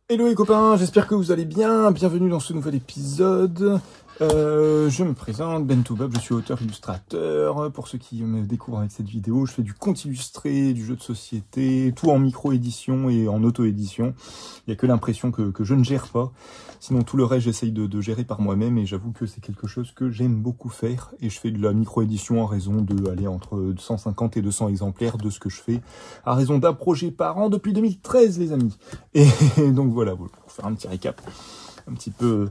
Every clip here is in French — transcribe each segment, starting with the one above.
Hello les copains, j'espère que vous allez bien, bienvenue dans ce nouvel épisode. Je me présente, Ben Toubab, je suis auteur-illustrateur. Pour ceux qui me découvrent avec cette vidéo, je fais du conte illustré, du jeu de société, tout en micro-édition et en auto-édition. Il n'y a que l'impression que je ne gère pas. Sinon tout le reste j'essaye de gérer par moi-même et j'avoue que c'est quelque chose que j'aime beaucoup faire. Et je fais de la micro-édition à raison de aller entre 150 et 200 exemplaires de ce que je fais. À raison d'un projet par an depuis 2013 les amis. Et donc voilà, pour faire un petit récap. Un petit peu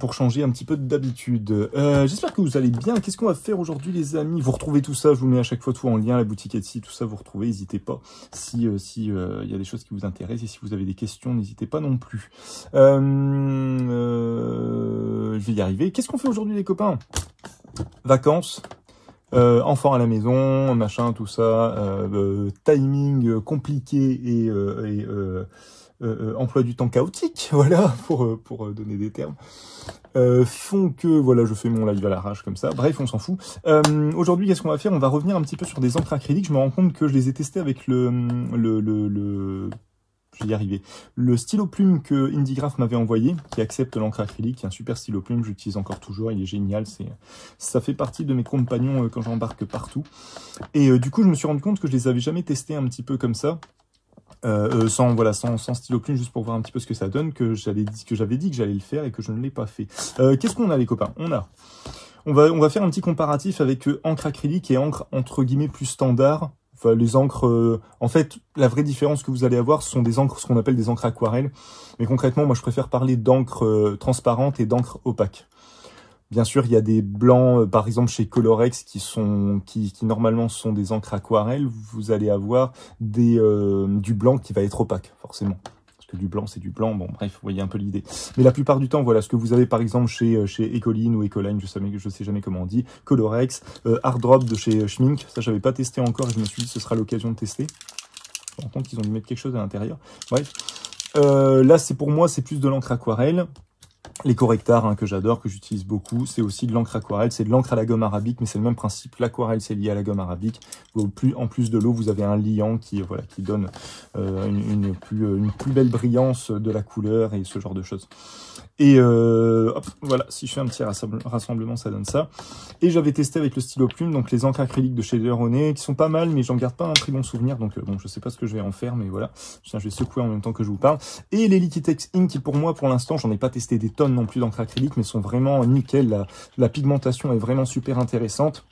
pour changer un petit peu d'habitude. J'espère que vous allez bien. Qu'est-ce qu'on va faire aujourd'hui les amis? Vous retrouvez tout ça, je vous mets à chaque fois tout en lien, la boutique Etsy, tout ça vous retrouvez, n'hésitez pas. Si y a des choses qui vous intéressent et si vous avez des questions, n'hésitez pas non plus. Je vais y arriver. Qu'est-ce qu'on fait aujourd'hui les copains? Vacances. Enfants à la maison, machin, tout ça, timing compliqué et emploi du temps chaotique, voilà, pour donner des termes, font que, voilà, je fais mon live à l'arrache comme ça, bref, on s'en fout. Aujourd'hui, qu'est-ce qu'on va faire? On va revenir un petit peu sur des encres acryliques. Je me rends compte que je les ai testés avec je vais y arriver. Le stylo plume que Indigraph m'avait envoyé, qui accepte l'encre acrylique, un super stylo plume, j'utilise encore toujours, il est génial, ça fait partie de mes compagnons quand j'embarque partout. Et du coup, je me suis rendu compte que je les avais jamais testés un petit peu comme ça. Sans stylo plume, juste pour voir un petit peu ce que ça donne, que j'avais dit que j'allais le faire et que je ne l'ai pas fait. Qu'est-ce qu'on a les copains? On va faire un petit comparatif avec encre acrylique et encre entre guillemets plus standard. Enfin, les encres, en fait, la vraie différence que vous allez avoir, ce sont des encres, ce qu'on appelle des encres aquarelles. Mais concrètement, moi, je préfère parler d'encre transparente et d'encre opaque. Bien sûr, il y a des blancs, par exemple chez Colorex, qui normalement sont des encres aquarelles. Vous allez avoir du blanc qui va être opaque, forcément. Parce que du blanc, c'est du blanc. Bon, bref, vous voyez un peu l'idée. Mais la plupart du temps, voilà, ce que vous avez par exemple chez Ecoline ou Ecoline, je sais jamais comment on dit, Colorex, Hard Drop de chez Schmink, ça j'avais pas testé encore et je me suis dit que ce sera l'occasion de tester. Je me rends compte qu'ils ont dû mettre quelque chose à l'intérieur. Bref, là, pour moi, c'est plus de l'encre aquarelle. Les correctars que j'adore, que j'utilise beaucoup, c'est aussi de l'encre aquarelle, c'est de l'encre à la gomme arabique, mais c'est le même principe. L'aquarelle, c'est lié à la gomme arabique. En plus de l'eau, vous avez un liant qui donne une plus belle brillance de la couleur et ce genre de choses. Et hop, voilà, si je fais un petit rassemblement, ça donne ça. Et j'avais testé avec le stylo plume, donc les encres acryliques de chez Leronet, qui sont pas mal, mais j'en garde pas un très bon souvenir, donc bon, je sais pas ce que je vais en faire, mais voilà. Je vais secouer en même temps que je vous parle. Et les Liquitex Ink, qui pour moi, pour l'instant, j'en ai pas testé des tonnes non plus d'encre acrylique, mais sont vraiment nickel. La pigmentation est vraiment super intéressante.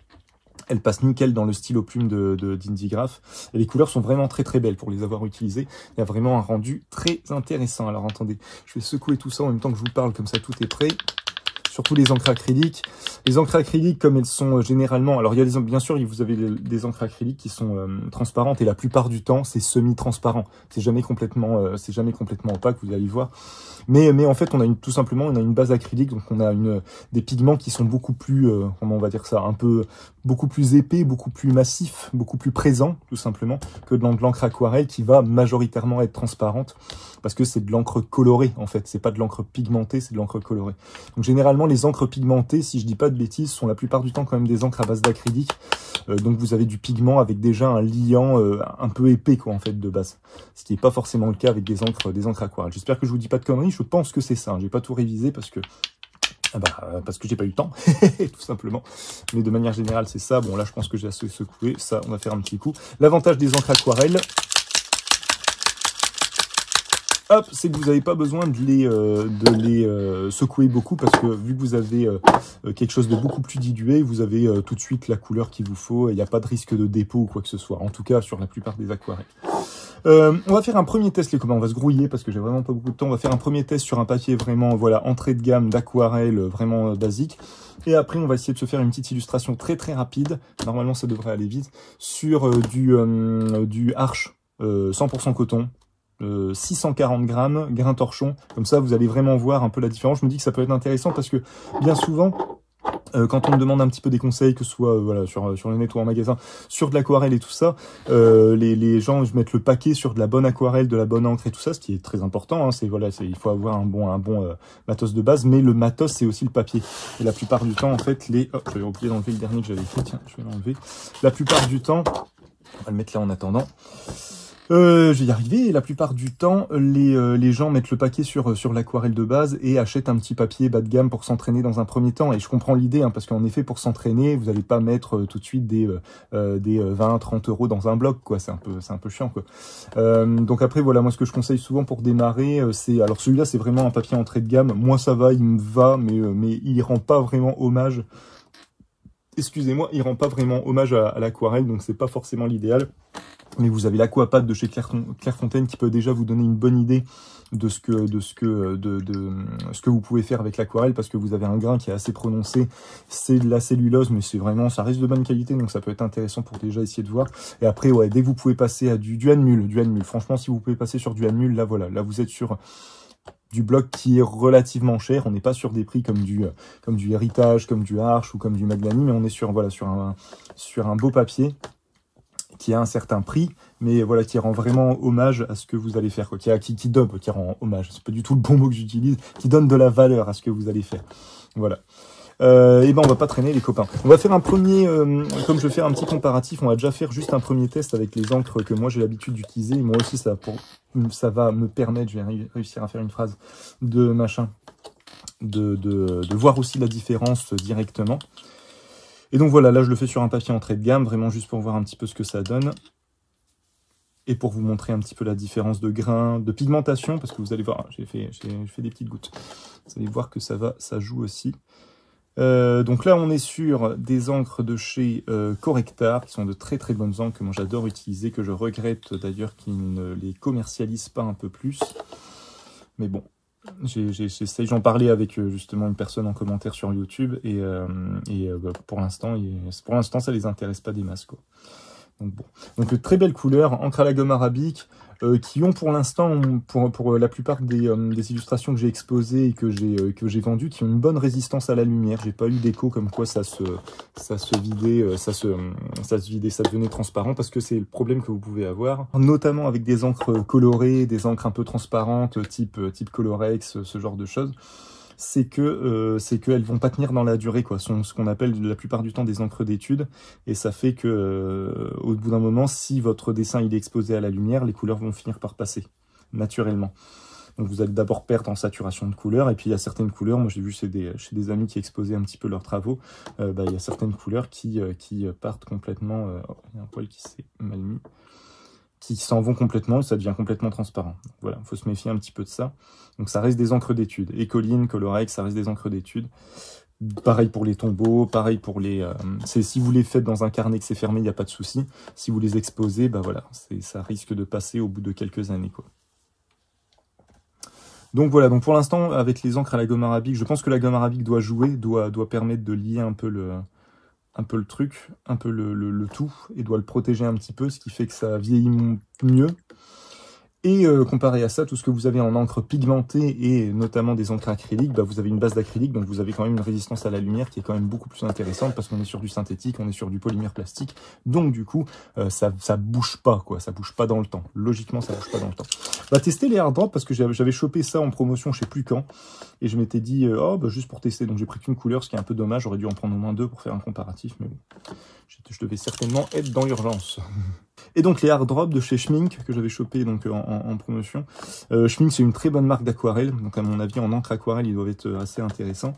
Elle passe nickel dans le stylo plume d'Indigraph. Et les couleurs sont vraiment très très belles pour les avoir utilisées. Il y a vraiment un rendu très intéressant. Alors attendez, je vais secouer tout ça en même temps que je vous parle, comme ça tout est prêt. Surtout les encres acryliques. Les encres acryliques, comme elles sont généralement... Alors, bien sûr, vous avez des encres acryliques qui sont transparentes et la plupart du temps, c'est semi-transparent. C'est jamais complètement opaque, vous allez voir. Mais en fait, tout simplement, on a une base acrylique, donc on a des pigments qui sont beaucoup plus, comment on va dire ça, beaucoup plus épais, beaucoup plus massifs, beaucoup plus présents, tout simplement, que de l'encre aquarelle qui va majoritairement être transparente. Parce que c'est de l'encre colorée, en fait. C'est pas de l'encre pigmentée, c'est de l'encre colorée. Donc, généralement, les encres pigmentées, si je dis pas de bêtises, sont la plupart du temps quand même des encres à base d'acrylique. Donc, vous avez du pigment avec déjà un liant un peu épais, quoi, en fait, de base. Ce qui n'est pas forcément le cas avec des encres aquarelles. J'espère que je vous dis pas de conneries. Je pense que c'est ça. J'ai pas tout révisé parce que j'ai pas eu le temps, tout simplement. Mais de manière générale, c'est ça. Bon, là, je pense que j'ai assez secoué. Ça, on va faire un petit coup. L'avantage des encres aquarelles, hop, c'est que vous n'avez pas besoin de les secouer beaucoup parce que vu que vous avez quelque chose de beaucoup plus dilué, vous avez tout de suite la couleur qu'il vous faut et il n'y a pas de risque de dépôt ou quoi que ce soit. En tout cas, sur la plupart des aquarelles. On va faire un premier test, les copains. On va se grouiller parce que j'ai vraiment pas beaucoup de temps. On va faire un premier test sur un papier vraiment, voilà, entrée de gamme d'aquarelle vraiment basique. Et après, on va essayer de se faire une petite illustration très très rapide. Normalement, ça devrait aller vite. Sur du Arches 100% coton. 640 grammes, grain torchon. Comme ça, vous allez vraiment voir un peu la différence. Je me dis que ça peut être intéressant parce que bien souvent, quand on me demande un petit peu des conseils, que ce soit voilà, sur le net ou en magasin, sur de l'aquarelle et tout ça, les gens mettent le paquet sur de la bonne aquarelle, de la bonne encre et tout ça, ce qui est très important. Hein, il faut avoir un bon matos de base, mais le matos, c'est aussi le papier. Et la plupart du temps, en fait, j'avais oublié d'enlever le dernier que j'avais fait. Tiens, je vais l'enlever. La plupart du temps, on va le mettre là en attendant. Je vais y arriver. La plupart du temps, les gens mettent le paquet sur l'aquarelle de base et achètent un petit papier bas de gamme pour s'entraîner dans un premier temps. Et je comprends l'idée, hein, parce qu'en effet, pour s'entraîner, vous n'allez pas mettre tout de suite des 20-30 euros dans un bloc, quoi. C'est un peu chiant, quoi. Donc après, voilà, moi ce que je conseille souvent pour démarrer, c'est, alors celui-là, c'est vraiment un papier entrée de gamme. Moi, ça va, il me va, mais il rend pas vraiment hommage. Excusez-moi, il rend pas vraiment hommage à l'aquarelle, donc c'est pas forcément l'idéal. Mais vous avez l'Aquapad de chez Clairefontaine qui peut déjà vous donner une bonne idée de ce que vous pouvez faire avec l'aquarelle, parce que vous avez un grain qui est assez prononcé. C'est de la cellulose, mais c'est vraiment, ça reste de bonne qualité, donc ça peut être intéressant pour déjà essayer de voir. Et après, ouais, dès que vous pouvez passer à du Anmul. Franchement, si vous pouvez passer sur du Anmul, là voilà, là vous êtes sur du bloc qui est relativement cher. On n'est pas sur des prix comme du Héritage, comme du Arche ou comme du Magnani, mais on est sur, voilà, sur un beau papier qui a un certain prix, mais voilà, qui rend vraiment hommage à ce que vous allez faire, quoi. Qui rend hommage, c'est pas du tout le bon mot que j'utilise, qui donne de la valeur à ce que vous allez faire. Voilà. Et ben on va pas traîner les copains. On va faire un premier, comme je vais faire un petit comparatif, on va déjà faire juste un premier test avec les encres que moi j'ai l'habitude d'utiliser. Moi aussi ça va me permettre, je vais réussir à faire une phrase de machin, de voir aussi la différence directement. Et donc voilà, là je le fais sur un papier entrée de gamme, vraiment juste pour voir un petit peu ce que ça donne. Et pour vous montrer un petit peu la différence de grain, de pigmentation, parce que vous allez voir, j'ai fait des petites gouttes. Vous allez voir que ça joue aussi. Donc là on est sur des encres de chez Correctar, qui sont de très très bonnes encres que moi j'adore utiliser, que je regrette d'ailleurs qu'ils ne les commercialisent pas un peu plus. Mais bon, j'en parlais avec justement une personne en commentaire sur YouTube et bah, pour l'instant ça les intéresse pas des masses, quoi. Donc bon, donc très belle couleur, encre à la gomme arabique, qui ont pour l'instant, pour la plupart des illustrations que j'ai exposées et que j'ai vendues, qui ont une bonne résistance à la lumière. J'ai pas eu d'écho comme quoi ça se vidait, ça devenait transparent, parce que c'est le problème que vous pouvez avoir, notamment avec des encres colorées, des encres un peu transparentes, type Colorex, ce genre de choses. C'est qu'elles vont pas tenir dans la durée, quoi. Sont ce qu'on appelle la plupart du temps des encres d'étude, et ça fait que au bout d'un moment, si votre dessin il est exposé à la lumière, les couleurs vont finir par passer naturellement. Donc vous allez d'abord perdre en saturation de couleurs, et puis il y a certaines couleurs, moi j'ai vu chez des amis qui exposaient un petit peu leurs travaux, bah, il y a certaines couleurs qui partent complètement. Oh, il y a un poil qui s'est mal mis, qui s'en vont complètement et ça devient complètement transparent. Donc voilà, il faut se méfier un petit peu de ça. Donc ça reste des encres d'étude. Écoline, Colorex, ça reste des encres d'étude. Pareil pour les tombeaux, pareil pour les... si vous les faites dans un carnet que c'est fermé, il n'y a pas de souci. Si vous les exposez, bah voilà, ça risque de passer au bout de quelques années, quoi. Donc voilà, donc pour l'instant, avec les encres à la gomme arabique, je pense que la gomme arabique doit jouer, doit permettre de lier un peu le truc, un peu le tout, et doit le protéger un petit peu, ce qui fait que ça vieillit mieux. Et comparé à ça, tout ce que vous avez en encre pigmentée et notamment des encres acryliques, bah, vous avez une base d'acrylique, donc vous avez quand même une résistance à la lumière qui est quand même beaucoup plus intéressante, parce qu'on est sur du synthétique, on est sur du polymère plastique, donc du coup ça bouge pas, quoi, ça bouge pas dans le temps. Logiquement ça bouge pas dans le temps. Bah tester les hard drops, parce que j'avais chopé ça en promotion je sais plus quand, et je m'étais dit oh bah juste pour tester, donc j'ai pris qu'une couleur, ce qui est un peu dommage, j'aurais dû en prendre au moins deux pour faire un comparatif, mais bon, je devais certainement être dans l'urgence. Et donc les hard drops de chez Schmink que j'avais chopé donc en promotion. Schmink, c'est une très bonne marque d'aquarelle, donc à mon avis en encre aquarelle ils doivent être assez intéressants.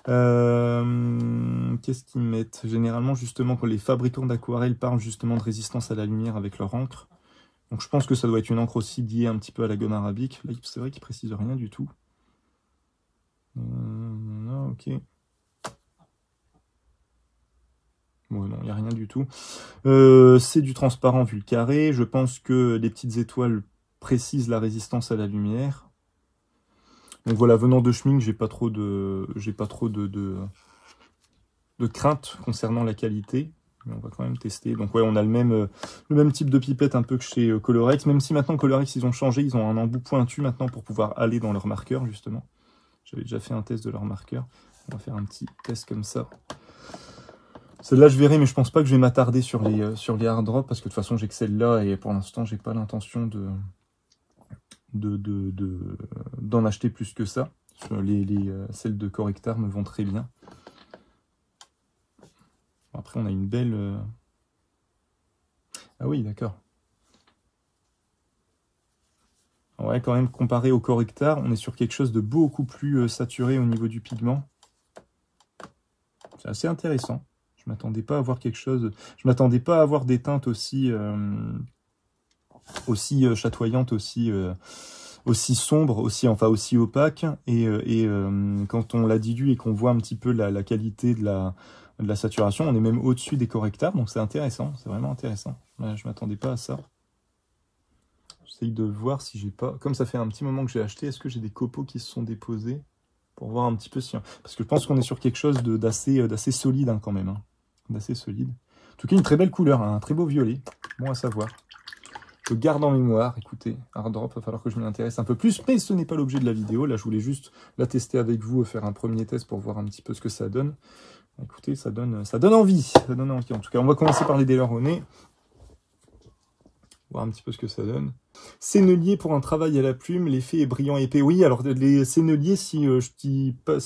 Qu'est-ce qu'ils mettent? Généralement justement quand les fabricants d'aquarelle parlent justement de résistance à la lumière avec leur encre. Donc je pense que ça doit être une encre aussi liée un petit peu à la gomme arabique. Là c'est vrai qu'ils précisent rien du tout. Non, ok. Bon, non, il n'y a rien du tout. C'est du transparent vu le carré. Je pense que les petites étoiles précisent la résistance à la lumière. Donc voilà, venant de Schmink, j'ai pas trop de crainte concernant la qualité. Mais on va quand même tester. Donc ouais, on a le même type de pipette un peu que chez Colorex. Même si maintenant Colorex, ils ont changé, ils ont un embout pointu maintenant pour pouvoir aller dans leur marqueur, justement. J'avais déjà fait un test de leur marqueur. On va faire un petit test comme ça. Celle-là, je verrai, mais je pense pas que je vais m'attarder sur les hard drops, parce que de toute façon, j'ai que celle-là, et pour l'instant, j'ai pas l'intention d'en acheter plus que ça. Celles de Correctar me vont très bien. Après, on a une belle... Ah oui, d'accord. Ouais, quand même, comparé au correctar, on est sur quelque chose de beaucoup plus saturé au niveau du pigment. C'est assez intéressant. Je m'attendais pas à avoir quelque chose... Je m'attendais pas à avoir des teintes aussi chatoyantes, aussi sombres, aussi opaques. Et quand on la dilue et qu'on voit un petit peu la qualité de la saturation, on est même au-dessus des correctars. Donc c'est intéressant, c'est vraiment intéressant. Ouais, je m'attendais pas à ça. J'essaye de voir si j'ai pas... Comme ça fait un petit moment que j'ai acheté, est-ce que j'ai des copeaux qui se sont déposés? Pour voir un petit peu si... Parce que je pense qu'on est sur quelque chose d'assez solide hein, quand même. Hein. D'assez solide. En tout cas, une très belle couleur, hein, un très beau violet. Bon à savoir. Je garde en mémoire. Écoutez, Art Drop, il va falloir que je m'y intéresse un peu plus. Mais ce n'est pas l'objet de la vidéo. Là, je voulais juste la tester avec vous, faire un premier test pour voir un petit peu ce que ça donne. Écoutez, ça donne envie. Ça donne envie. En tout cas, on va commencer par les Delaunay. Voir un petit peu ce que ça donne. Sennelier pour un travail à la plume, l'effet est brillant et épais. Oui, alors les senneliers, si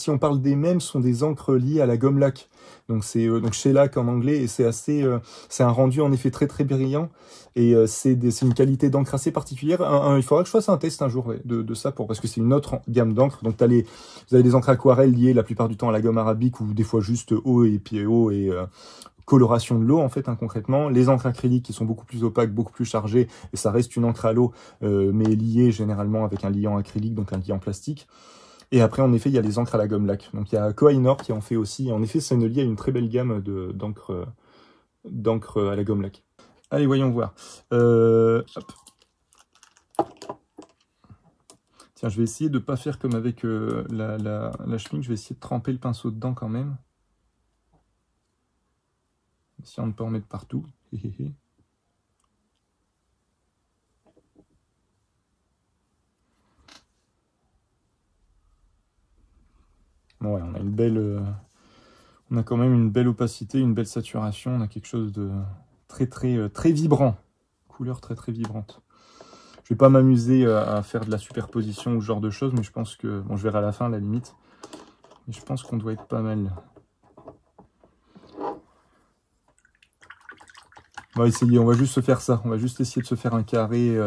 on parle des mêmes, sont des encres liées à la gomme laque. Donc c'est donc shellac en anglais et c'est assez, c'est un rendu en effet très très brillant et c'est une qualité d'encre assez particulière. Il faudra que je fasse un test un jour ouais, de ça parce que c'est une autre gamme d'encre. Donc vous avez des encres aquarelles liées la plupart du temps à la gomme arabique ou des fois juste eau et coloration de l'eau en fait hein, concrètement, les encres acryliques qui sont beaucoup plus opaques, beaucoup plus chargées et ça reste une encre à l'eau mais liée généralement avec un liant acrylique donc un liant plastique et après en effet il y a les encres à la gomme laque donc il y a Koh-i-Noor qui en fait aussi et en effet Sennelier a une très belle gamme d'encre à la gomme laque. Allez voyons voir hop. Tiens je vais essayer de pas faire comme avec la Schmincke, je vais essayer de tremper le pinceau dedans quand même. Si on peut en mettre partout. Ouais, on a une belle, on a quand même une belle opacité, une belle saturation. On a quelque chose de très vibrant. Couleur très vibrante. Je vais pas m'amuser à faire de la superposition ou ce genre de choses, mais je pense que, bon, je verrai à la fin à la limite. Mais je pense qu'on doit être pas mal. On va essayer, on va juste se faire ça. On va juste essayer de se faire un carré.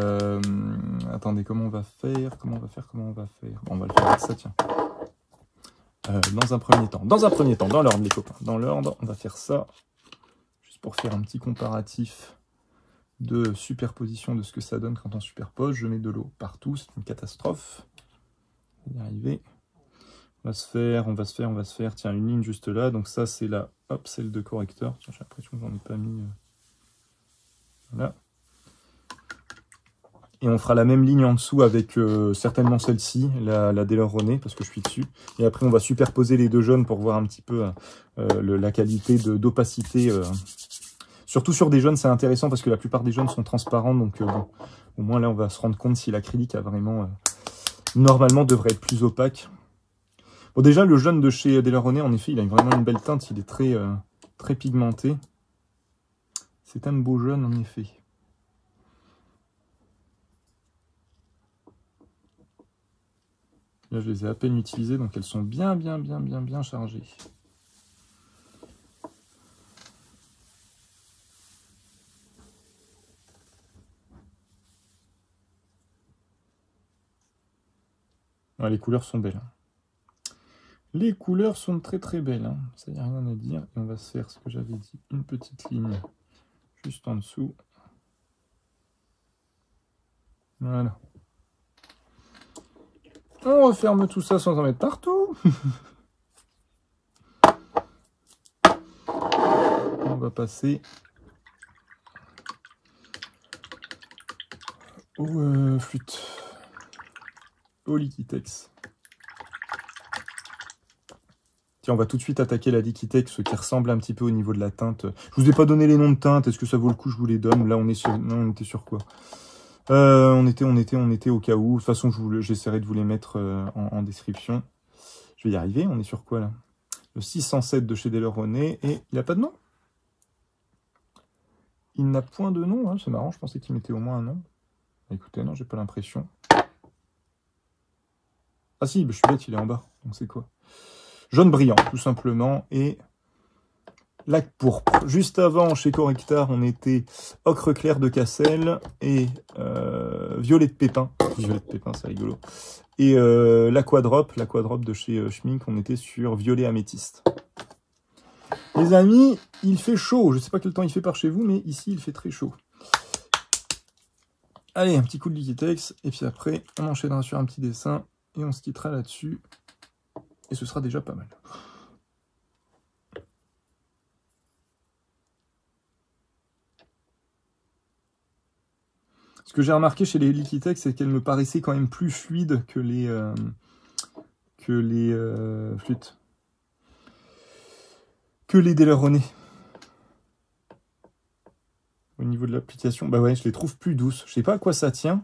Attendez, comment on va faire? Bon, on va le faire avec ça, tiens. Dans un premier temps, dans l'ordre, les copains. Dans l'ordre, on va faire ça. Juste pour faire un petit comparatif de superposition de ce que ça donne quand on superpose. Je mets de l'eau partout, c'est une catastrophe. On va y arriver. On va se faire. Tiens, une ligne juste là. Donc ça, c'est la celle de correcteur. J'ai l'impression que j'en ai pas mis... Voilà. Et on fera la même ligne en dessous avec certainement celle-ci, la Delaunay, parce que je suis dessus. Et après, on va superposer les deux jaunes pour voir un petit peu la qualité d'opacité. Surtout sur des jaunes, c'est intéressant parce que la plupart des jaunes sont transparents. Donc, bon, au moins là, on va se rendre compte si l'acrylique a vraiment... normalement, devrait être plus opaque. Bon, déjà, le jaune de chez Delaunay, en effet, il a vraiment une belle teinte. Il est très pigmenté. C'est un beau jaune, en effet. Là, je les ai à peine utilisées, donc elles sont bien chargées. Ouais, les couleurs sont belles. Les couleurs sont très belles, hein. Ça n'y a rien à dire. Et on va se faire ce que j'avais dit, une petite ligne juste en dessous. Voilà. On referme tout ça sans en mettre partout. On va passer au flûte, au Liquitex. Tiens, on va tout de suite attaquer la Liquitex qui ressemble un petit peu au niveau de la teinte. Je vous ai pas donné les noms de teintes, est-ce que ça vaut le coup, je vous les donne? Là, on était sur quoi? On était au cas où. De toute façon, j'essaierai de vous les mettre en description. Je vais y arriver. On est sur quoi là? Le 607 de chez Delaunay. Et il n'a pas de nom? Il n'a point de nom. Hein, c'est marrant. Je pensais qu'il mettait au moins un nom. Écoutez, non, j'ai pas l'impression. Ah si, je suis bête, il est en bas. Donc c'est quoi? Jaune brillant, tout simplement. Et lac pourpre. Juste avant, chez Correctar, on était ocre clair de Cassel et violet de pépin. Violet de pépin, c'est rigolo. Et l'aquadrop de chez Schmink, on était sur violet améthyste. Les amis, il fait chaud. Je ne sais pas quel temps il fait par chez vous, mais ici, il fait très chaud. Allez, un petit coup de Liquitex, et puis après, on enchaînera sur un petit dessin, et on se quittera là-dessus. Et ce sera déjà pas mal. Ce que j'ai remarqué chez les Liquitex, c'est qu'elles me paraissaient quand même plus fluides que les flûtes. Que les Delaunay. Au niveau de l'application, bah ouais, je les trouve plus douces. Je sais pas à quoi ça tient.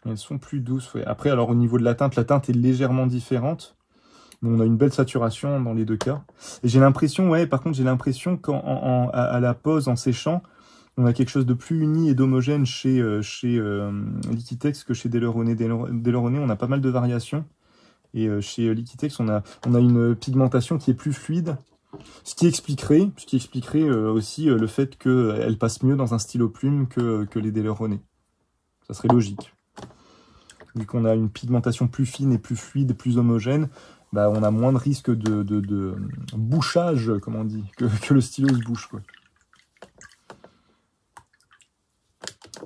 Mais elles sont plus douces, ouais. Après, alors au niveau de la teinte est légèrement différente. Mais on a une belle saturation dans les deux cas. Et j'ai l'impression, ouais, par contre, j'ai l'impression qu'à la pose, en séchant, on a quelque chose de plus uni et d'homogène chez Liquitex que chez Delaunay. Delaunay, on a pas mal de variations. Et chez Liquitex, on a une pigmentation qui est plus fluide. Ce qui expliquerait aussi le fait qu'elle passe mieux dans un stylo plume que les Delaunay. Ça serait logique. Vu qu'on a une pigmentation plus fine et plus fluide, plus homogène, bah on a moins de risque de bouchage, comme on dit, que le stylo se bouche, quoi.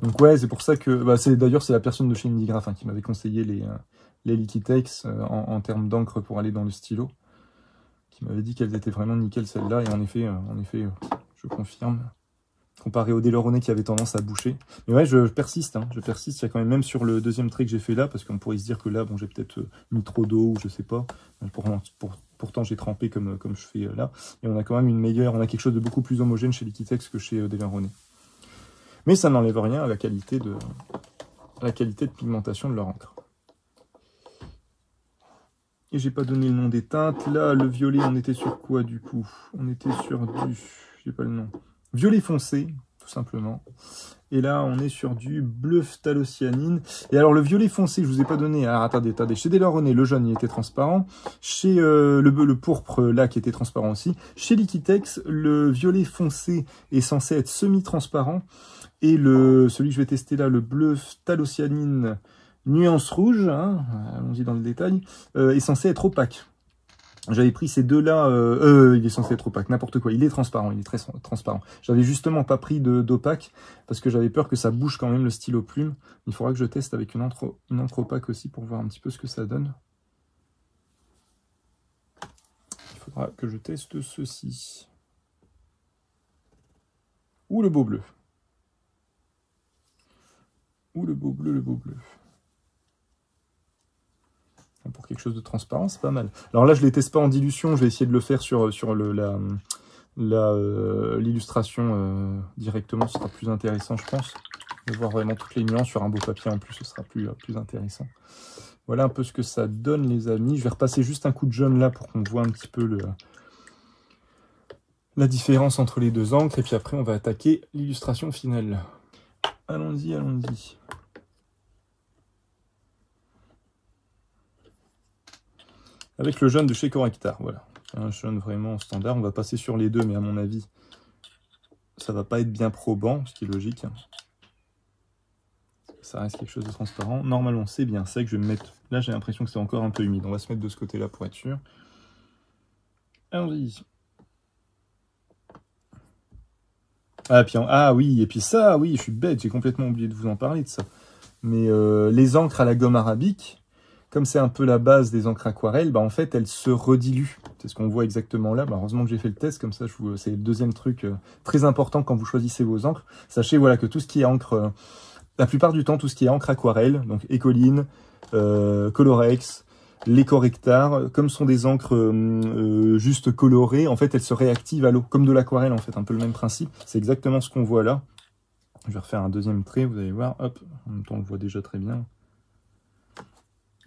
Donc ouais, c'est pour ça que... Bah, d'ailleurs, c'est la personne de chez Indigraph qui m'avait conseillé les Liquitex en termes d'encre pour aller dans le stylo. Qui m'avait dit qu'elles étaient vraiment nickel celles-là, et en effet, je confirme. Comparé au Delaunay qui avait tendance à boucher. Mais ouais, je persiste, il y a quand même sur le deuxième trait que j'ai fait là, parce qu'on pourrait se dire que là, bon, j'ai peut-être mis trop d'eau, ou je sais pas. Pourtant, j'ai trempé comme je fais là. Et on a quand même on a quelque chose de beaucoup plus homogène chez Liquitex que chez Delaunay. Mais ça n'enlève rien à la qualité de pigmentation de leur encre. Et j'ai pas donné le nom des teintes. Là, le violet, on était sur quoi du coup? On était sur du... j'ai pas le nom. Violet foncé, tout simplement. Et là, on est sur du bleu phthalocyanine. Et alors, le violet foncé, je vous ai pas donné... Alors, attendez. Chez Delaunay, le jaune, il était transparent. Chez le pourpre, là, qui était transparent aussi. Chez Liquitex, le violet foncé est censé être semi-transparent. Et celui que je vais tester là, le bleu phthalocyanine nuance rouge, allons-y dans le détail, est censé être opaque. J'avais pris ces deux-là, il est censé être opaque, n'importe quoi, il est transparent, il est très transparent. J'avais justement pas pris d'opaque, parce que j'avais peur que ça bouge quand même le stylo plume. Il faudra que je teste avec une encre opaque aussi, pour voir un petit peu ce que ça donne. Il faudra que je teste ceci. Ou le beau bleu. Ou le beau bleu, Pour quelque chose de transparent, c'est pas mal. Alors là, je ne les teste pas en dilution, je vais essayer de le faire sur l'illustration directement, ce sera plus intéressant, je pense. De voir vraiment toutes les nuances sur un beau papier en plus, ce sera plus intéressant. Voilà un peu ce que ça donne, les amis. Je vais repasser juste un coup de jaune là pour qu'on voit un petit peu la différence entre les deux encres. Et puis après, on va attaquer l'illustration finale. Allons-y, allons-y. Avec le jaune de chez Correctar, voilà. Un jaune vraiment standard. On va passer sur les deux, mais à mon avis, ça va pas être bien probant, ce qui est logique. Ça reste quelque chose de transparent. Normalement, c'est bien sec. Je vais me mettre... Là, j'ai l'impression que c'est encore un peu humide. On va se mettre de ce côté-là pour être sûr. Allons-y. Ah oui, et puis ça, oui, je suis bête. J'ai complètement oublié de vous en parler de ça. Mais les encres à la gomme arabique... Comme c'est un peu la base des encres aquarelles, bah en fait, elles se rediluent. C'est ce qu'on voit exactement là. Bah heureusement que j'ai fait le test, comme ça, c'est le deuxième truc très important quand vous choisissez vos encres. Sachez voilà, que tout ce qui est encre, la plupart du temps, tout ce qui est encre aquarelle, donc Ecoline, Colorex, les Correctar, comme sont des encres juste colorées, en fait, elles se réactivent à l'eau, comme de l'aquarelle, en fait, un peu le même principe. C'est exactement ce qu'on voit là. Je vais refaire un deuxième trait, vous allez voir. Hop, en même temps, on le voit déjà très bien.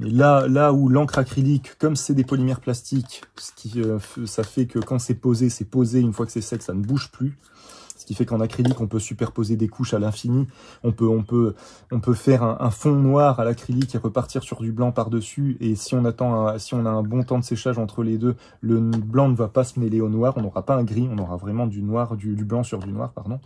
Mais là où l'encre acrylique, comme c'est des polymères plastiques, ça fait que quand c'est posé, une fois que c'est sec, ça ne bouge plus. Ce qui fait qu'en acrylique, on peut superposer des couches à l'infini. On peut faire un fond noir à l'acrylique et repartir sur du blanc par-dessus. Et si on a un bon temps de séchage entre les deux, le blanc ne va pas se mêler au noir. On n'aura pas un gris, on aura vraiment du noir, du blanc sur du noir, pardon.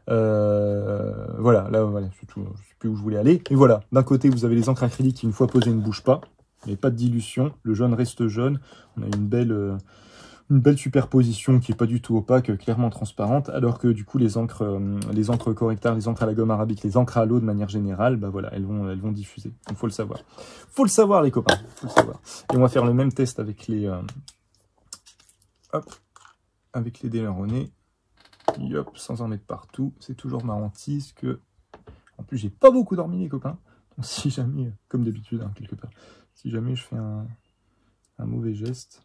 Voilà, là, voilà, c'est tout. Je sais plus où je voulais aller. Et voilà, d'un côté, vous avez les encres acryliques qui, une fois posées, ne bougent pas. Il n'y a pas de dilution. Le jaune reste jaune. On a une belle superposition qui est pas du tout opaque, clairement transparente, alors que du coup les encres correcteurs, les encres à la gomme arabique, les encres à l'eau de manière générale, bah voilà, elles vont diffuser. Donc faut le savoir. Faut le savoir les copains, faut le savoir. Et on va faire le même test avec les déleronnés. Hop, sans en mettre partout. C'est toujours marrantise que. En plus j'ai pas beaucoup dormi les copains. Donc si jamais, comme d'habitude, hein, quelque part, si jamais je fais un mauvais geste.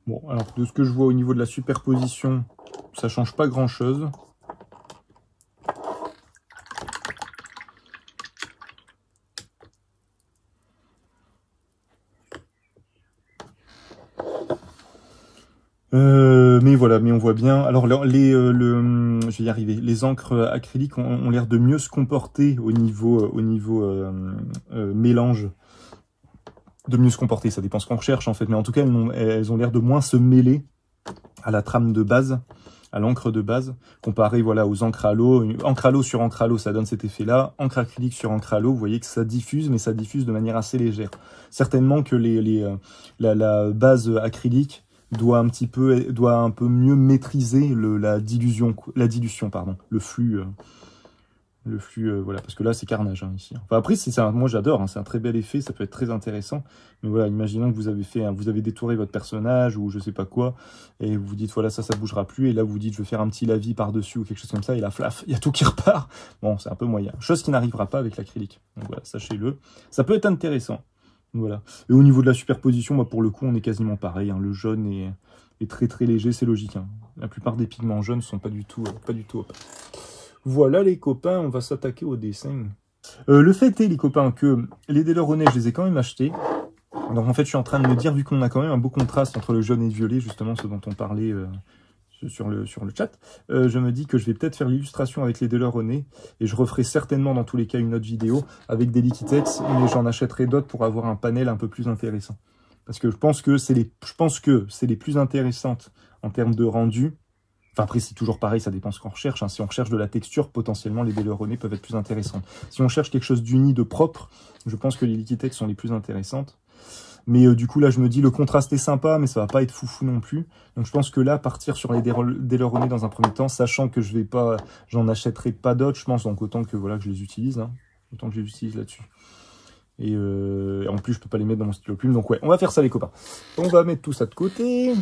Bon, alors de ce que je vois au niveau de la superposition, ça change pas grand-chose. Mais voilà, mais on voit bien. Alors je vais y arriver. Les encres acryliques ont l'air de mieux se comporter au niveau mélange. De mieux se comporter, ça dépend ce qu'on recherche en fait, mais en tout cas elles ont l'air de moins se mêler à la trame de base, à l'encre de base, comparé voilà aux encres à l'eau. Encre à l'eau sur encre à l'eau, ça donne cet effet-là. Encre acrylique sur encre à l'eau, vous voyez que ça diffuse, mais ça diffuse de manière assez légère. Certainement que la base acrylique doit un peu mieux maîtriser la dilution, pardon, le flux. Voilà, parce que là c'est carnage hein, ici. Enfin après moi j'adore, hein, c'est un très bel effet, ça peut être très intéressant. Mais voilà, imaginons que vous avez détouré votre personnage ou je sais pas quoi, et vous vous dites voilà ça bougera plus, et là vous dites je vais faire un petit lavis par dessus ou quelque chose comme ça, et là flaf, il y a tout qui repart. Bon, c'est un peu moyen, chose qui n'arrivera pas avec l'acrylique. Donc voilà, sachez-le, ça peut être intéressant. Voilà. Et au niveau de la superposition, moi pour le coup on est quasiment pareil. Hein. Le jaune est très très léger, c'est logique. Hein. La plupart des pigments jaunes sont pas du tout opaques. Voilà les copains, on va s'attaquer au dessin. Le fait est les copains que les déleronnés je les ai quand même achetés. Donc en fait je suis en train de me dire, vu qu'on a quand même un beau contraste entre le jaune et le violet, justement ce dont on parlait sur le chat, je me dis que je vais peut-être faire l'illustration avec les déleronnés, et je referai certainement dans tous les cas une autre vidéo avec des Liquitex, mais j'en achèterai d'autres pour avoir un panel un peu plus intéressant. Parce que je pense que c'est les plus intéressantes en termes de rendu. Enfin après c'est toujours pareil, ça dépend ce qu'on recherche. Hein. Si on recherche de la texture, potentiellement les déleronnés peuvent être plus intéressantes. Si on cherche quelque chose d'uni, de propre, je pense que les Liquitex sont les plus intéressantes. Mais du coup là je me dis le contraste est sympa, mais ça va pas être foufou non plus. Donc je pense que là partir sur les déleronnés dans un premier temps, sachant que j'en achèterai pas d'autres, je pense, donc autant que voilà que je les utilise, hein. Autant que je les utilise là-dessus. Et en plus je peux pas les mettre dans mon stylo plume, donc ouais, on va faire ça les copains. On va mettre tout ça de côté.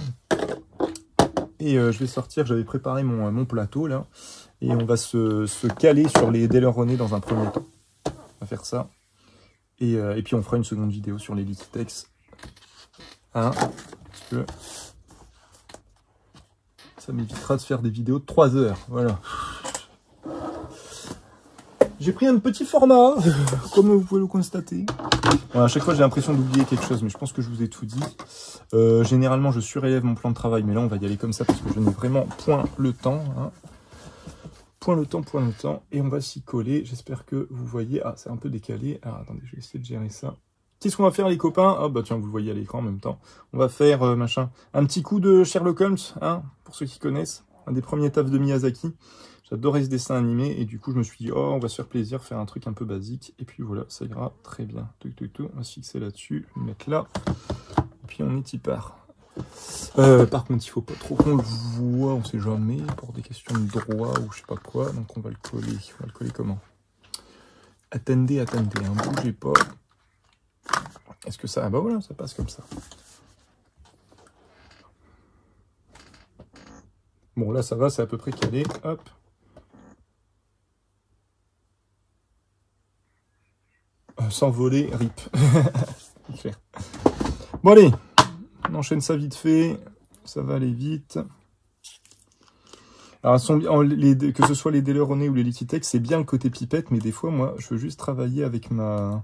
Et je vais sortir, j'avais préparé mon plateau là, et on va se caler sur les déleronnés dans un premier temps. On va faire ça. Et puis on fera une seconde vidéo sur les Liquitex. Hein, parce que ça m'évitera de faire des vidéos de 3 heures. Voilà. J'ai pris un petit format, comme vous pouvez le constater. Voilà, à chaque fois j'ai l'impression d'oublier quelque chose, mais je pense que je vous ai tout dit. Généralement je surélève mon plan de travail, mais là on va y aller comme ça parce que je n'ai vraiment point le temps. Hein. Point le temps, et on va s'y coller. J'espère que vous voyez. Ah, c'est un peu décalé. Alors attendez, je vais essayer de gérer ça. Qu'est-ce qu'on va faire les copains? Ah bah tiens, vous le voyez à l'écran en même temps. On va faire un petit coup de Sherlock Holmes, hein, pour ceux qui connaissent. Un des premiers tafs de Miyazaki. J'adorais ce dessin animé, et du coup je me suis dit, oh, on va se faire plaisir, faire un truc un peu basique, et puis voilà, ça ira très bien. On va se fixer là-dessus, le mettre là, et puis on y part. Par contre, il faut pas trop qu'on le voit, on sait jamais, pour des questions de droit ou je sais pas quoi, donc on va le coller. On va le coller comment? Attendez, hein, bougez pas. Est-ce que ça... Ah bah voilà, ça passe comme ça. Bon, là ça va, c'est à peu près calé, hop. S'envoler, rip. Bon allez, on enchaîne ça vite fait, ça va aller vite. Alors, que ce soit les Daler-Rowney ou les Liquitex, c'est bien le côté pipette, mais des fois, moi, je veux juste travailler avec mon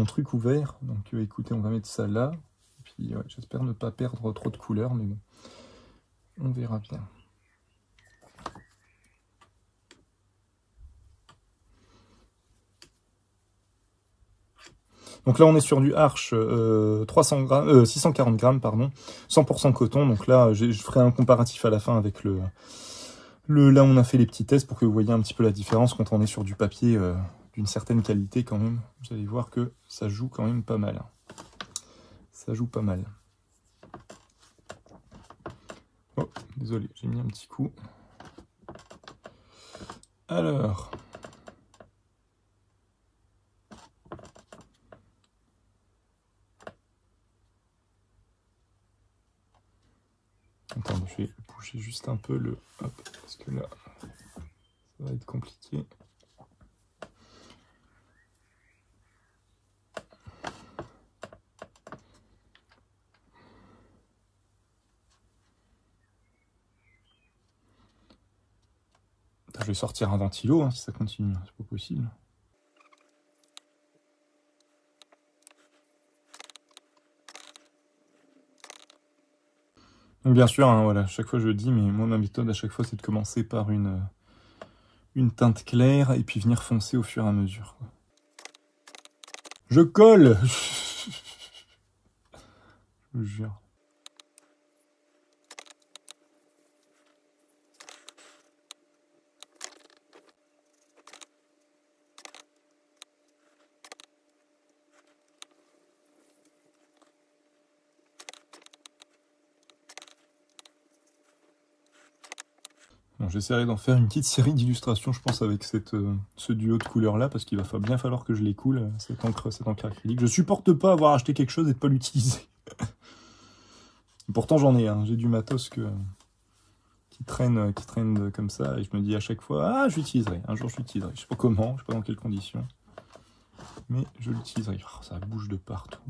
truc ouvert. Donc, écoutez, on va mettre ça là. Et puis, ouais, j'espère ne pas perdre trop de couleurs, mais bon, on verra bien. Donc là, on est sur du Arche 300 grammes, 640 grammes, pardon, 100% coton. Donc là, je ferai un comparatif à la fin avec là, on a fait les petits tests pour que vous voyez un petit peu la différence quand on est sur du papier d'une certaine qualité quand même. Vous allez voir que ça joue quand même pas mal. Ça joue pas mal. Oh, désolé, j'ai mis un petit coup. Alors... Attends, je vais bouger juste un peu le... Hop, parce que là, ça va être compliqué. Je vais sortir un ventilo hein, si ça continue, c'est pas possible. Donc bien sûr, hein, voilà, chaque fois je dis, mais moi ma méthode à chaque fois c'est de commencer par une teinte claire et puis venir foncer au fur et à mesure. Je colle. Je vous jure. Bon, j'essaierai d'en faire une petite série d'illustrations, je pense, avec ce duo de couleurs-là, parce qu'il va bien falloir que je les coule, cette encre acrylique. Je supporte pas avoir acheté quelque chose et de pas l'utiliser. Pourtant, j'en ai, hein. J'ai du matos qui traîne comme ça, et je me dis à chaque fois, ah, j'utiliserai, un jour je l'utiliserai. Je sais pas comment, je sais pas dans quelles conditions, mais je l'utiliserai. Oh, ça bouge de partout.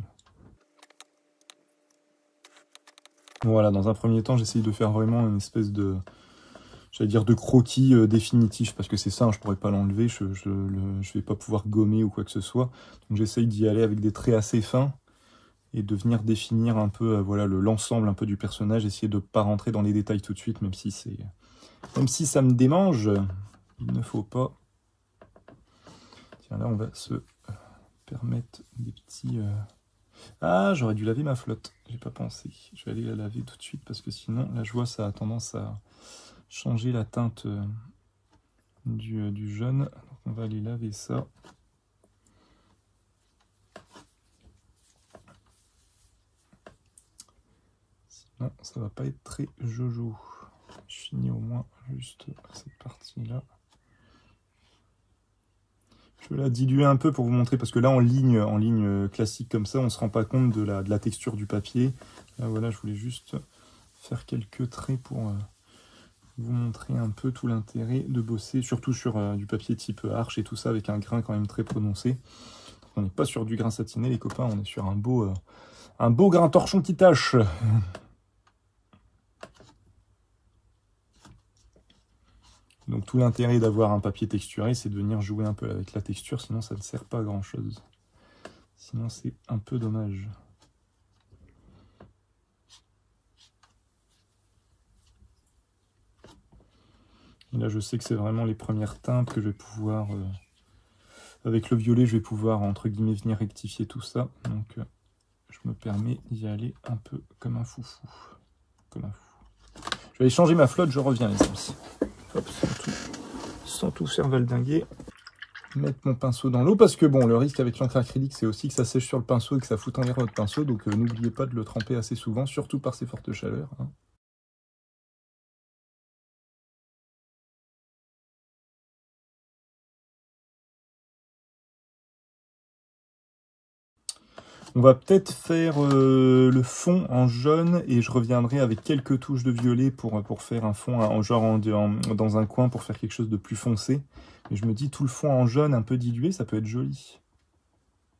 Voilà, dans un premier temps, j'essaye de faire vraiment une espèce de... J'allais dire de croquis définitif, parce que c'est ça, hein, je pourrais pas l'enlever, je vais pas pouvoir gommer ou quoi que ce soit. Donc j'essaye d'y aller avec des traits assez fins, et de venir définir un peu voilà, l'ensemble un peu du personnage, essayer de pas rentrer dans les détails tout de suite, même si ça me démange, il ne faut pas. Tiens, là on va se permettre des petits... Ah, j'aurais dû laver ma flotte, j'ai pas pensé. Je vais aller la laver tout de suite, parce que sinon, là je vois ça a tendance à changer la teinte du jaune. Donc on va aller laver ça. Sinon, ça va pas être très jojo. Je finis au moins juste cette partie-là. Je vais la diluer un peu pour vous montrer, parce que là, en ligne classique comme ça, on ne se rend pas compte de la texture du papier. Là, voilà, je voulais juste faire quelques traits pour vous montrer un peu tout l'intérêt de bosser, surtout sur du papier type Arche et tout ça, avec un grain quand même très prononcé. On n'est pas sur du grain satiné, les copains, on est sur un beau grain torchon qui tâche. Donc tout l'intérêt d'avoir un papier texturé, c'est de venir jouer un peu avec la texture, sinon ça ne sert pas à grand chose. Sinon c'est un peu dommage. Et là je sais que c'est vraiment les premières teintes que je vais pouvoir... avec le violet, je vais pouvoir, entre guillemets, venir rectifier tout ça. Donc je me permets d'y aller un peu comme un foufou. Comme un fou. Je vais aller changer ma flotte, je reviens les amis. Hop, sans tout faire valdinguer. Mettre mon pinceau dans l'eau, parce que bon, le risque avec l'encre acrylique, c'est aussi que ça sèche sur le pinceau et que ça foute en l'air votre pinceau, donc n'oubliez pas de le tremper assez souvent, surtout par ces fortes chaleurs. Hein. On va peut-être faire le fond en jaune, et je reviendrai avec quelques touches de violet pour faire un fond dans un coin, pour faire quelque chose de plus foncé. Mais je me dis, tout le fond en jaune un peu dilué, ça peut être joli.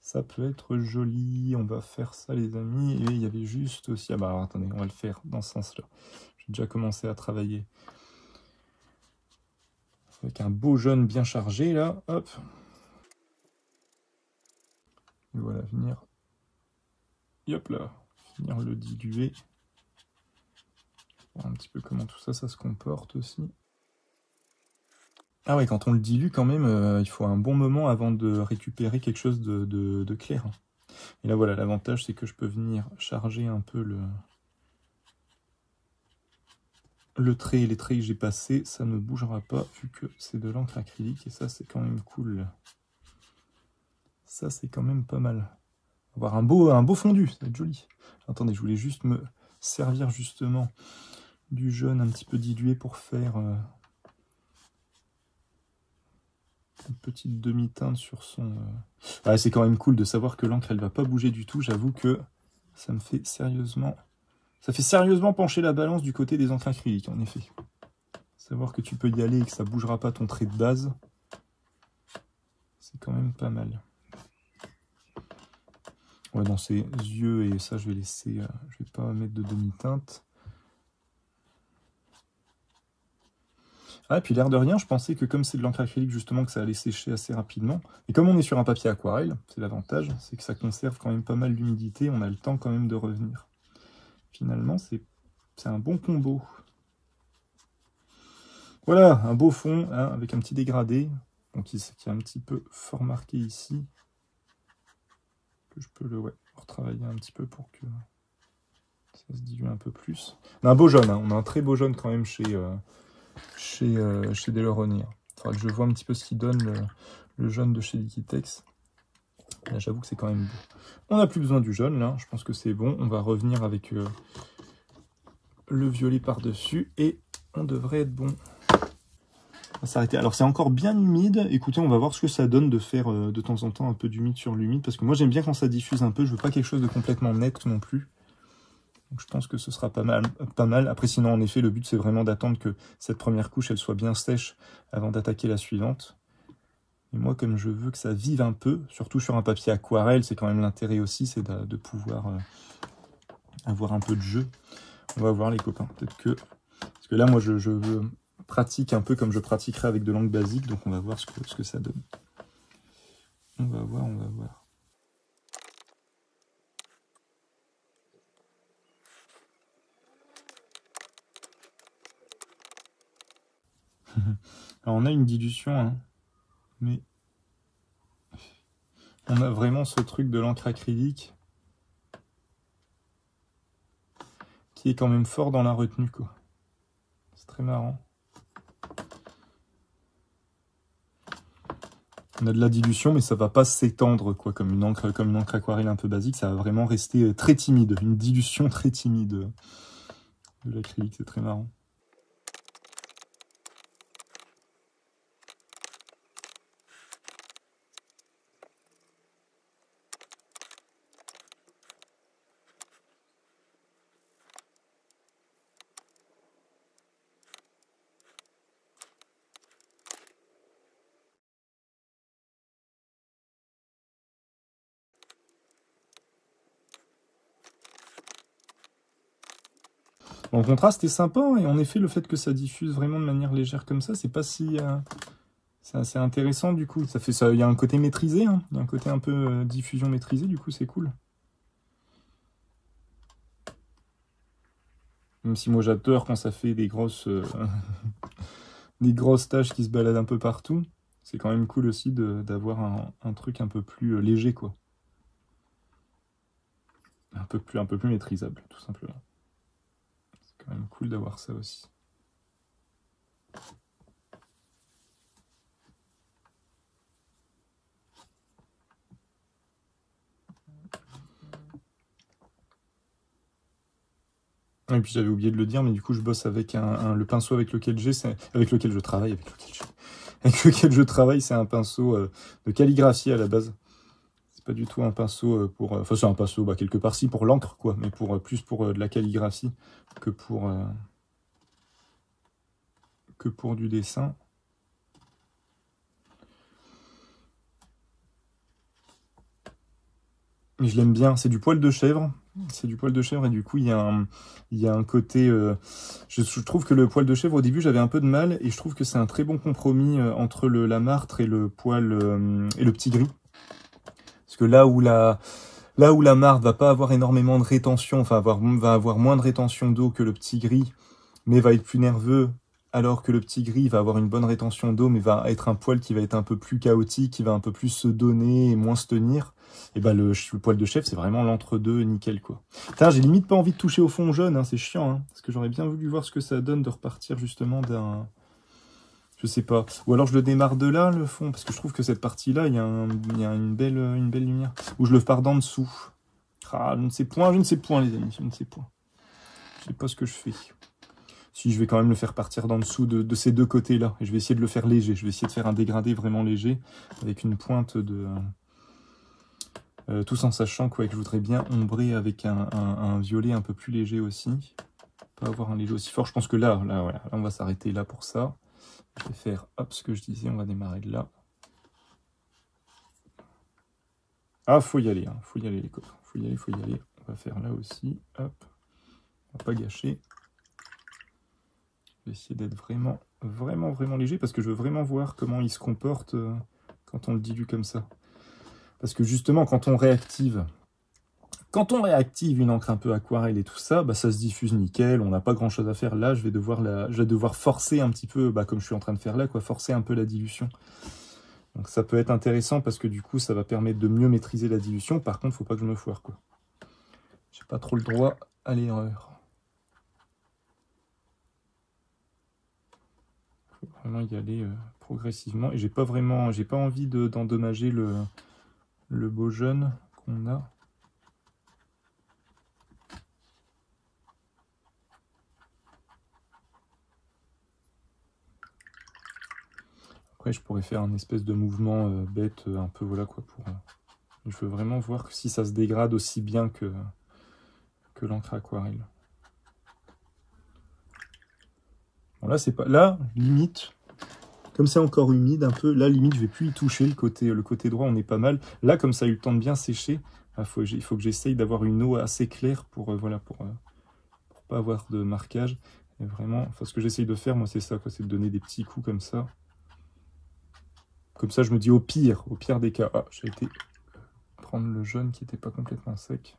Ça peut être joli, on va faire ça les amis. Et il y avait juste aussi... Ah bah alors, attendez, on va le faire dans ce sens-là. J'ai déjà commencé à travailler Avec un beau jaune bien chargé, là. Hop. Et voilà, venir... Hop là. Venir le diluer. Voir un petit peu comment tout ça, ça se comporte aussi. Ah ouais, quand on le dilue quand même, il faut un bon moment avant de récupérer quelque chose de clair. Et là voilà, l'avantage c'est que je peux venir charger un peu le trait et les traits que j'ai passés, ça ne bougera pas vu que c'est de l'encre acrylique et ça c'est quand même cool. Ça c'est quand même pas mal. Avoir un beau fondu, ça va être joli. Attendez, je voulais juste me servir justement du jaune un petit peu dilué pour faire une petite demi-teinte sur son... Ah, c'est quand même cool de savoir que l'encre elle va pas bouger du tout. J'avoue que ça me fait sérieusement... Ça fait sérieusement pencher la balance du côté des encres acryliques en effet. Savoir que tu peux y aller et que ça bougera pas ton trait de base, c'est quand même pas mal. Ouais, dans ses yeux, et ça je vais laisser, je vais pas mettre de demi-teinte. Ah, et puis l'air de rien, je pensais que comme c'est de l'encre acrylique justement que ça allait sécher assez rapidement. Et comme on est sur un papier aquarelle, c'est l'avantage, c'est que ça conserve quand même pas mal d'humidité, on a le temps quand même de revenir. Finalement, c'est un bon combo. Voilà, un beau fond, hein, avec un petit dégradé, donc qui est un petit peu fort marqué ici. Que je peux le retravailler un petit peu pour que ça se dilue un peu plus. On a un beau jaune, hein. On a un très beau jaune quand même chez Daler-Rowney. Il faudra que je vois un petit peu ce qu'il donne le jaune de chez Liquitex. Là, j'avoue que c'est quand même beau. On n'a plus besoin du jaune, là. Je pense que c'est bon. On va revenir avec le violet par-dessus et on devrait être bon. On va s'arrêter. Alors, c'est encore bien humide. Écoutez, on va voir ce que ça donne de faire de temps en temps un peu d'humide sur l'humide. Parce que moi, j'aime bien quand ça diffuse un peu. Je veux pas quelque chose de complètement net non plus. Donc je pense que ce sera pas mal. Après, sinon, en effet, le but, c'est vraiment d'attendre que cette première couche, elle soit bien sèche avant d'attaquer la suivante. Et moi, comme je veux que ça vive un peu, surtout sur un papier aquarelle, c'est quand même l'intérêt aussi, c'est de pouvoir avoir un peu de jeu. On va voir les copains. Peut-être que... Parce que là, moi, je pratique un peu comme je pratiquerais avec de l'encre basique, donc on va voir ce que ça donne. On va voir, on va voir. Alors, on a une dilution, hein, mais on a vraiment ce truc de l'encre acrylique qui est quand même fort dans la retenue, quoi. C'est très marrant. On a de la dilution, mais ça va pas s'étendre, quoi, comme une encre aquarelle un peu basique. Ça va vraiment rester très timide, une dilution très timide de l'acrylique. C'est très marrant. Bon, le contraste est sympa, et en effet, le fait que ça diffuse vraiment de manière légère comme ça, c'est pas si... c'est assez intéressant, du coup. Ça fait ça. Il y a un côté maîtrisé, hein. Il y a un côté un peu diffusion maîtrisée, du coup, c'est cool. Même si moi, j'adore quand ça fait des grosses... des grosses taches qui se baladent un peu partout. C'est quand même cool aussi d'avoir un truc un peu plus léger, quoi. Un peu plus maîtrisable, tout simplement. C'est quand même cool d'avoir ça aussi. Et puis j'avais oublié de le dire, mais du coup je bosse avec le pinceau avec lequel je travaille, avec lequel je travaille, c'est un pinceau de calligraphie à la base. C'est pas du tout un pinceau pour... Enfin, c'est un pinceau, quelque part, si, pour l'encre, quoi, mais plus pour de la calligraphie que pour du dessin. Mais je l'aime bien, c'est du poil de chèvre. C'est du poil de chèvre et du coup, il y a un côté... je trouve que le poil de chèvre, au début, j'avais un peu de mal et je trouve que c'est un très bon compromis entre la martre et le poil et le petit gris. Parce que là où la martre va pas avoir énormément de rétention, enfin va avoir moins de rétention d'eau que le petit gris, mais va être plus nerveux, alors que le petit gris va avoir une bonne rétention d'eau, mais va être un poil qui va être un peu plus chaotique, qui va un peu plus se donner et moins se tenir. Et ben le poil de chèvre, c'est vraiment l'entre-deux nickel, quoi. Putain, j'ai limite pas envie de toucher au fond jaune, hein, c'est chiant, hein, parce que j'aurais bien voulu voir ce que ça donne de repartir justement d'un... Je sais pas. Ou alors je le démarre de là, le fond, parce que je trouve que cette partie-là, il y a une belle lumière. Ou je le pars d'en dessous. Ah, je ne sais point, les amis, je ne sais point. Je sais pas ce que je fais. Si, je vais quand même le faire partir d'en dessous de ces deux côtés-là. Et je vais essayer de le faire léger. Je vais essayer de faire un dégradé vraiment léger, avec une pointe de... tout en sachant quoi, que je voudrais bien ombrer avec un violet un peu plus léger aussi. Pas avoir un léger aussi fort. Je pense que là, voilà, là on va s'arrêter là pour ça. Je vais faire, hop, ce que je disais, on va démarrer de là. Ah, faut y aller, hein, faut y aller les copains. Faut y aller, faut y aller. On va faire là aussi, hop. On va pas gâcher. Je vais essayer d'être vraiment léger parce que je veux vraiment voir comment il se comporte quand on le dilue comme ça. Parce que justement, quand on réactive une encre un peu aquarelle et tout ça, bah, ça se diffuse nickel, on n'a pas grand chose à faire. Là, je vais devoir forcer un petit peu, bah, comme je suis en train de faire là, quoi, forcer un peu la dilution. Donc ça peut être intéressant parce que du coup, ça va permettre de mieux maîtriser la dilution. Par contre, faut pas que je me foire, quoi. J'ai pas trop le droit à l'erreur. Faut vraiment y aller progressivement. Et j'ai pas envie d'endommager le beau jeune qu'on a. Après, je pourrais faire un espèce de mouvement bête, un peu, voilà, quoi, pour... je veux vraiment voir si ça se dégrade aussi bien que l'encre aquarelle. Bon, là, c'est pas... Là, limite, comme c'est encore humide un peu, là, limite, je vais plus y toucher. Le côté droit, on est pas mal. Là, comme ça a eu le temps de bien sécher, il faut que j'essaye d'avoir une eau assez claire pour, voilà, pour pas avoir de marquage. Et vraiment, enfin, ce que j'essaye de faire, moi, c'est ça, quoi, c'est de donner des petits coups comme ça. Comme ça, je me dis au pire des cas. Ah, j'ai été prendre le jaune qui n'était pas complètement sec.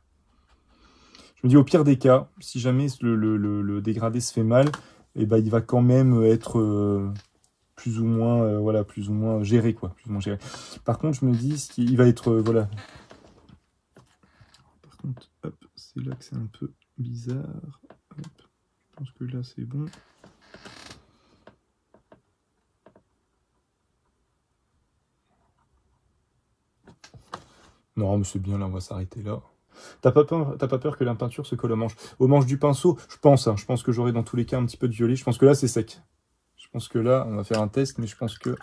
Je me dis au pire des cas, si jamais le dégradé se fait mal, et ben, il va quand même être plus ou moins, voilà, plus ou moins géré, quoi. Plus ou moins géré. Par contre, je me dis, il va être, voilà. Par contre, hop, c'est là que c'est un peu bizarre. Hop, je pense que là, c'est bon. Non, mais c'est bien, là, on va s'arrêter là. T'as pas peur que la peinture se colle au manche du pinceau? Je pense que j'aurai dans tous les cas un petit peu de violet. Je pense que là, c'est sec. Je pense que là, on va faire un test, mais je pense que...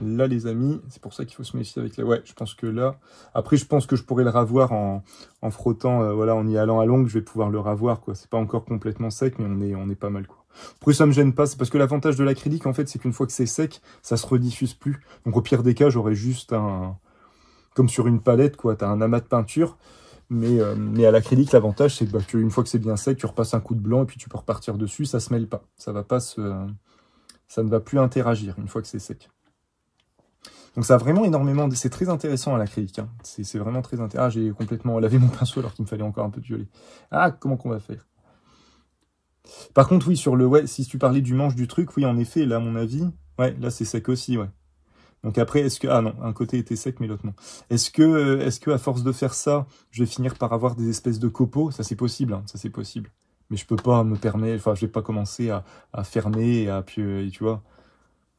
Là, les amis, c'est pour ça qu'il faut se méfier avec la... Ouais, je pense que là... Après, je pense que je pourrais le ravoir en frottant, voilà, en y allant à l'ongle, je vais pouvoir le ravoir, quoi. C'est pas encore complètement sec, mais on est pas mal, quoi. Après, ça me gêne pas, c'est parce que l'avantage de l'acrylique, en fait, c'est qu'une fois que c'est sec, ça se rediffuse plus. Donc, au pire des cas, j'aurais juste comme sur une palette, quoi. T'as un amas de peinture, mais à l'acrylique, l'avantage, c'est bah, qu'une fois que c'est bien sec, tu repasses un coup de blanc et puis tu peux repartir dessus, ça se mêle pas. Ça ne va plus interagir une fois que c'est sec. Donc ça a vraiment énormément... C'est très intéressant à l'acrylique. Hein. C'est vraiment très intéressant. Ah, j'ai complètement lavé mon pinceau alors qu'il me fallait encore un peu de violet. Ah, comment qu'on va faire? Par contre, oui, sur le... Ouais, si tu parlais du manche du truc, oui, en effet, là, à mon avis... Ouais, là, c'est sec aussi, ouais. Donc après, est-ce que... Ah non, un côté était sec, mais l'autre non. Est-ce que à force de faire ça, je vais finir par avoir des espèces de copeaux? Ça, c'est possible, hein, ça, c'est possible. Mais je peux pas me permettre... Enfin, je vais pas commencer à fermer et à... Puis, et tu vois,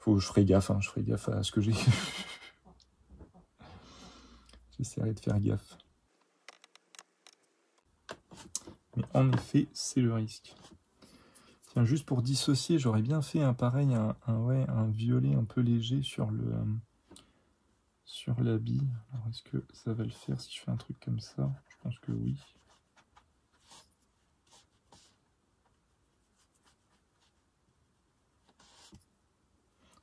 je ferai gaffe, hein, je ferai gaffe à ce que j'ai... J'essaierai de faire gaffe. Mais en effet, c'est le risque. Tiens, juste pour dissocier, j'aurais bien fait un pareil, un violet un peu léger sur l'habit. Alors, est-ce que ça va le faire si je fais un truc comme ça? Je pense que oui.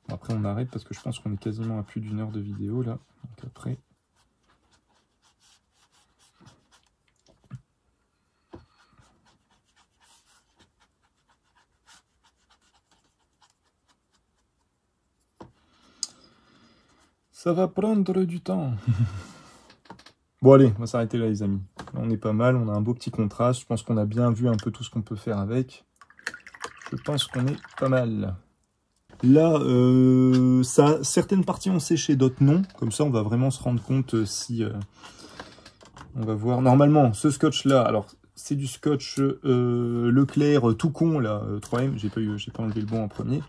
Après, on arrête parce que je pense qu'on est quasiment à plus d'1 heure de vidéo, là. Donc après... Ça va prendre du temps. Bon allez, on va s'arrêter là les amis. Là, on est pas mal, on a un beau petit contraste. Je pense qu'on a bien vu un peu tout ce qu'on peut faire avec. Je pense qu'on est pas mal. Là, certaines parties ont séché, d'autres non. Comme ça, on va vraiment se rendre compte si... on va voir. Normalement, ce scotch-là, alors c'est du scotch Leclerc tout con, là, 3M. J'ai pas enlevé le bon en premier.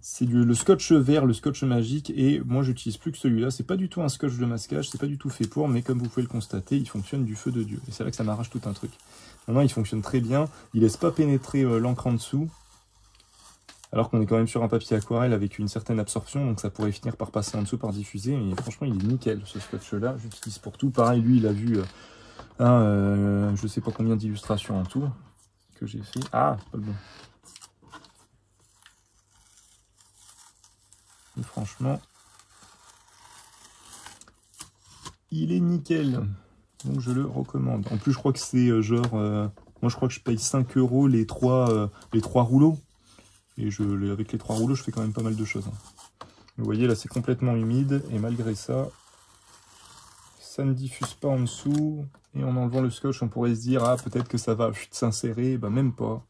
C'est le scotch vert, le scotch magique, et moi j'utilise plus que celui-là. C'est pas du tout un scotch de masquage, c'est pas du tout fait pour, mais comme vous pouvez le constater, il fonctionne du feu de Dieu. Et c'est là que ça m'arrache tout un truc. Maintenant, il fonctionne très bien, il laisse pas pénétrer l'encre en dessous, alors qu'on est quand même sur un papier aquarelle avec une certaine absorption, donc ça pourrait finir par passer en dessous, par diffuser, mais franchement il est nickel ce scotch-là, j'utilise pour tout. Pareil, lui il a vu, je sais pas combien d'illustrations en tout que j'ai fait. Ah, c'est pas le bon. Et franchement, il est nickel. Donc je le recommande. En plus, je crois que c'est genre... moi, je crois que je paye 5 € les trois rouleaux. Et avec les 3 rouleaux, je fais quand même pas mal de choses. Vous voyez, là, c'est complètement humide. Et malgré ça, ça ne diffuse pas en dessous. Et en enlevant le scotch, on pourrait se dire, ah, peut-être que ça va s'insérer. Bah, même pas.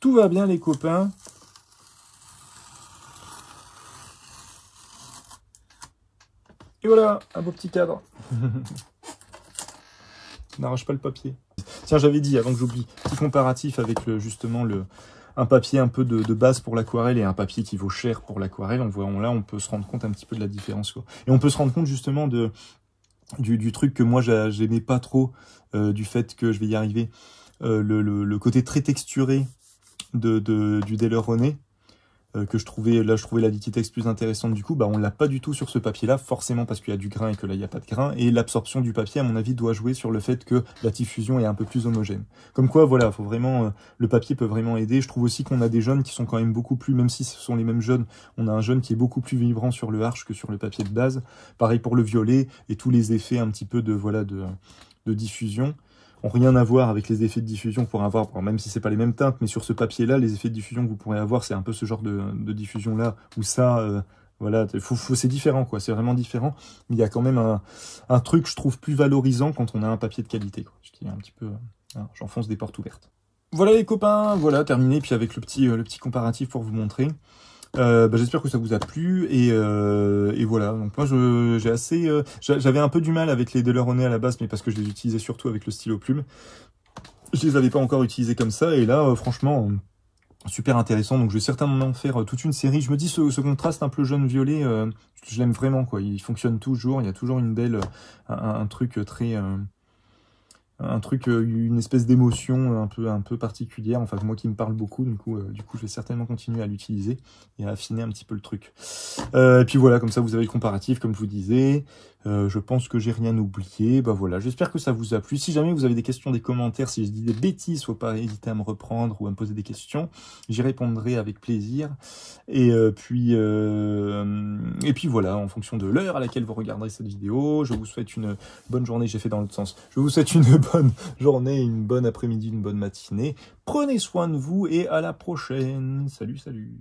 Tout va bien, les copains. Et voilà, un beau petit cadre. N'arrache pas le papier. Tiens, j'avais dit, avant que j'oublie, petit comparatif avec justement un papier un peu de base pour l'aquarelle et un papier qui vaut cher pour l'aquarelle. Là, on peut se rendre compte un petit peu de la différence, quoi. Et on peut se rendre compte justement du truc que moi, j'aimais pas trop, du fait que, je vais y arriver, le côté très texturé du Daler-Rowney. Que je trouvais la Liquitex plus intéressante du coup, bah on l'a pas du tout sur ce papier là, forcément parce qu'il y a du grain et que là il n'y a pas de grain, et l'absorption du papier à mon avis doit jouer sur le fait que la diffusion est un peu plus homogène. Comme quoi voilà, faut vraiment, le papier peut vraiment aider. Je trouve aussi qu'on a des jaunes qui sont quand même beaucoup plus, même si ce sont les mêmes jaunes, on a un jaune qui est beaucoup plus vibrant sur le harsh que sur le papier de base. Pareil pour le violet et tous les effets un petit peu de diffusion ont rien à voir avec les effets de diffusion pour avoir, même si c'est pas les mêmes teintes, mais sur ce papier-là, les effets de diffusion que vous pourrez avoir, c'est un peu ce genre de diffusion-là, où ça, voilà, c'est différent, quoi, c'est vraiment différent. Mais il y a quand même un truc, je trouve, plus valorisant quand on a un papier de qualité, quoi. Je dis un petit peu, j'enfonce des portes ouvertes. Voilà les copains, voilà, terminé, puis avec le petit comparatif pour vous montrer. J'espère que ça vous a plu et voilà. Donc moi j'avais un peu du mal avec les Daler-Rowney à la base, mais parce que je les utilisais surtout avec le stylo plume. Je les avais pas encore utilisés comme ça et là franchement super intéressant. Donc je vais certainement faire toute une série. Je me dis ce contraste un peu jaune violet, je l'aime vraiment quoi. Il fonctionne toujours. Il y a toujours une belle un truc très une espèce d'émotion un peu particulière, enfin moi qui me parle beaucoup, du coup je vais certainement continuer à l'utiliser et à affiner un petit peu le truc. Et puis voilà, comme ça vous avez le comparatif, comme je vous disais. Je pense que j'ai rien oublié. Bah voilà, j'espère que ça vous a plu. Si jamais vous avez des questions, des commentaires, si je dis des bêtises, faut pas hésiter à me reprendre ou à me poser des questions. J'y répondrai avec plaisir. Et puis voilà, en fonction de l'heure à laquelle vous regarderez cette vidéo, je vous souhaite une bonne journée. J'ai fait dans l'autre sens. Je vous souhaite une bonne journée, une bonne après-midi, une bonne matinée. Prenez soin de vous et à la prochaine. Salut, salut.